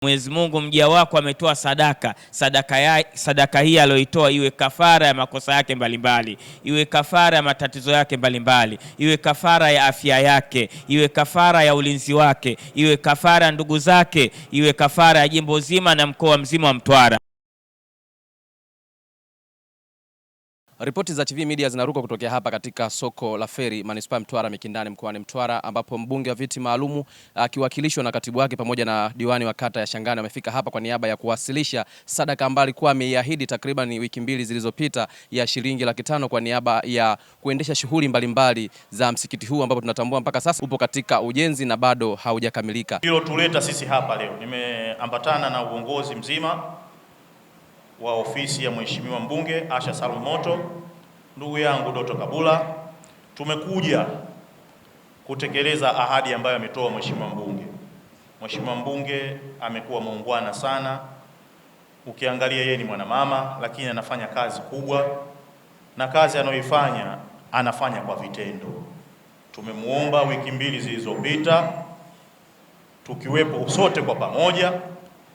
Mwenyezi Mungu, mja wako ametoa sadaka hii aliyoitoa iwe kafara ya makosa yake mbalimbali, iwe kafara ya matatizo yake mbalimbali, iwe kafara ya afya yake, iwe kafara ya ulinzi wake, iwe kafara ya ndugu zake, iwe kafara ya jimbo zima na mkoa mzima wa Mtwara. Ripoti za TV Media zinaruka kutokea hapa katika soko la Feri Manispaa Mtwara Mikindani mkoani Mtwara, ambapo mbunge wa viti maalumu akiwakilishwa na katibu wake pamoja na diwani wa kata ya Shangani wamefika hapa kwa niaba ya kuwasilisha sadaka ambayo alikuwa ameiahidi takriban wiki mbili zilizopita ya shilingi 500,000 kwa niaba ya kuendesha shughuli mbalimbali za msikiti huu, ambapo tunatambua mpaka sasa upo katika ujenzi na bado haujakamilika. Hilo tuleta sisi hapa leo, nimeambatana na uongozi mzima wa ofisi ya Mheshimiwa Mbunge Asha Salum Moto, ndugu yangu Doto Kabula. Tumekuja kutekeleza ahadi ambayo ametoa Mheshimiwa Mbunge. Mheshimiwa Mbunge amekuwa muungwana sana, ukiangalia yeye ni mwanamama, lakini anafanya kazi kubwa, na kazi anayoifanya anafanya kwa vitendo. Tumemuomba wiki mbili zilizopita, tukiwepo sote kwa pamoja,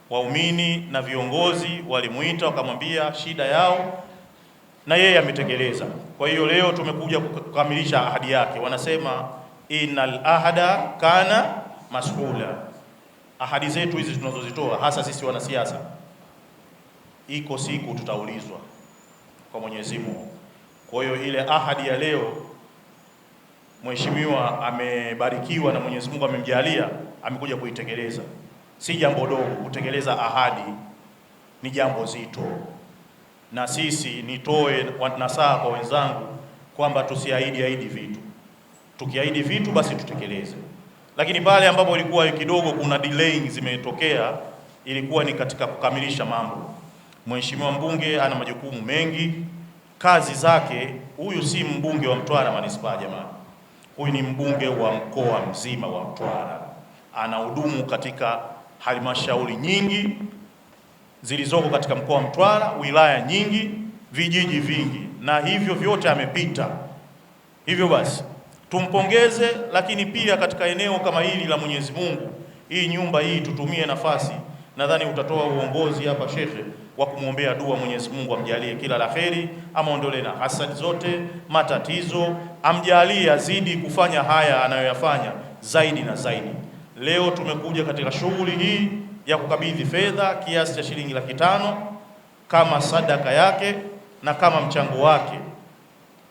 waumini na viongozi walimuita wakamwambia shida yao, na yeye ametekeleza. Kwa hiyo leo tumekuja kukamilisha ahadi yake. Wanasema innal ahada kana mas'ula. Ahadi zetu hizi tunazozitoa, hasa sisi wanasiasa, iko siku tutaulizwa kwa Mwenyezi Mungu. Kwa hiyo ile ahadi ya leo, mheshimiwa amebarikiwa na Mwenyezi Mungu amemjalia, amekuja kuitekeleza. Si jambo dogo, kutekeleza ahadi ni jambo zito. Na sisi nitoe nasaha kwa wenzangu kwamba tusiahidi vitu. Tukiahidi vitu basi tutekeleze. Lakini pale ambapo ilikuwa kidogo kuna delay zimetokea, ilikuwa ni katika kukamilisha mambo. Mheshimiwa Mbunge ana majukumu mengi, kazi zake. Huyu si mbunge wa Mtwara Manispaa jamani. Huyu ni mbunge wa mkoa mzima wa Mtwara. Anahudumu katika halmashauri nyingi zilizoko katika mkoa wa Mtwara, wilaya nyingi, vijiji vingi, na hivyo vyote amepita. Hivyo basi tumpongeze, lakini pia katika eneo kama hili la Mwenyezi Mungu, hii nyumba hii tutumie nafasi. Nadhani utatoa uongozi hapa shekhe wa kumwombea dua, Mwenyezi Mungu amjalie kila la kheri, amaondolee na hasadi zote, matatizo, amjalie azidi kufanya haya anayoyafanya zaidi na zaidi. Leo tumekuja katika shughuli hii ya kukabidhi fedha kiasi cha shilingi 500,000 kama sadaka yake na kama mchango wake.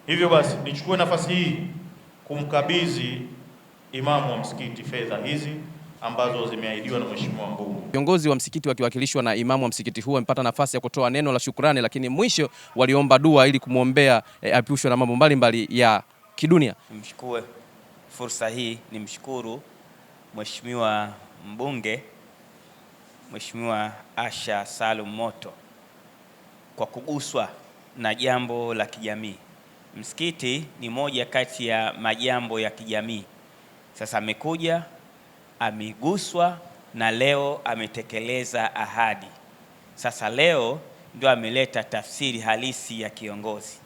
Hivyo basi nichukue nafasi hii kumkabidhi imamu wa msikiti fedha hizi ambazo zimeahidiwa na Mheshimiwa Mbunge. Viongozi wa msikiti wakiwakilishwa na imamu wa msikiti huu wamepata nafasi ya kutoa neno la shukrani, lakini mwisho waliomba dua ili kumwombea aepushwe na mambo mbalimbali ya kidunia. Nimchukue fursa hii nimshukuru Mheshimiwa Mbunge, Mheshimiwa Asha Salum Moto kwa kuguswa na jambo la kijamii. Msikiti ni moja kati ya majambo ya kijamii. Sasa amekuja, ameguswa na leo ametekeleza ahadi. Sasa leo ndio ameleta tafsiri halisi ya kiongozi.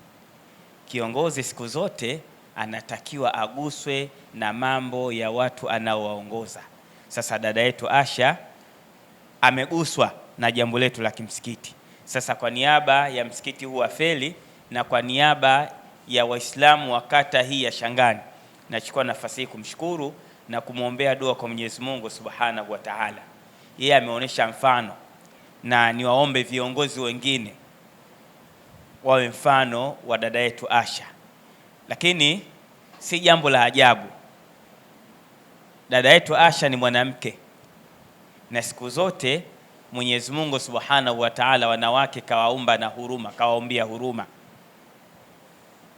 Kiongozi siku zote anatakiwa aguswe na mambo ya watu anaowaongoza. Sasa dada yetu Asha ameguswa na jambo letu la kimsikiti. Sasa kwa niaba ya msikiti huu wa Feri na kwa niaba ya Waislamu wa kata hii ya Shangani, nachukua nafasi hii kumshukuru na kumwombea dua kwa Mwenyezi Mungu Subhanahu wa Ta'ala. Yeye ameonyesha mfano, na niwaombe viongozi wengine wawe mfano wa dada yetu Asha. Lakini si jambo la ajabu, dada yetu Asha ni mwanamke, na siku zote Mwenyezi Mungu Subhanahu wa Ta'ala wanawake kawaumba na huruma, kawaumbia huruma.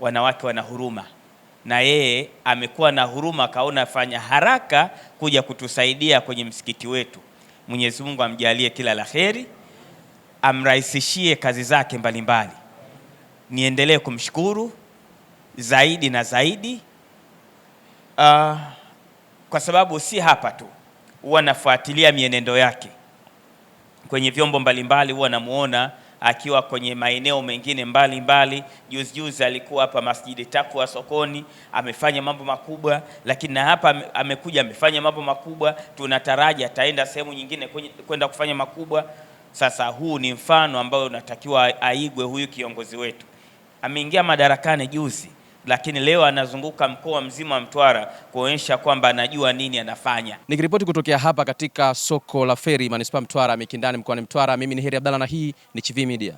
Wanawake wana huruma, na yeye amekuwa na huruma, kaona fanya haraka kuja kutusaidia kwenye msikiti wetu. Mwenyezi Mungu amjalie kila la kheri, amrahisishie kazi zake mbalimbali. Niendelee kumshukuru zaidi na zaidi, kwa sababu si hapa tu, huwa nafuatilia mienendo yake kwenye vyombo mbalimbali, huwa namuona akiwa kwenye maeneo mengine mbalimbali. Juzi alikuwa hapa Masjidi Takwa sokoni, amefanya mambo makubwa, lakini na hapa amekuja amefanya mambo makubwa. Tunataraji ataenda sehemu nyingine kwenda kufanya makubwa. Sasa huu ni mfano ambao unatakiwa aigwe huyu kiongozi wetu. Ameingia madarakani juzi, lakini leo anazunguka mkoa mzima wa Mtwara kuonyesha kwamba anajua nini anafanya. Nikiripoti kutokea hapa katika soko la Feri Manispaa Mtwara Mikindani mkoani Mtwara, mimi ni Heri Abdalla na hii ni Chivihi Media.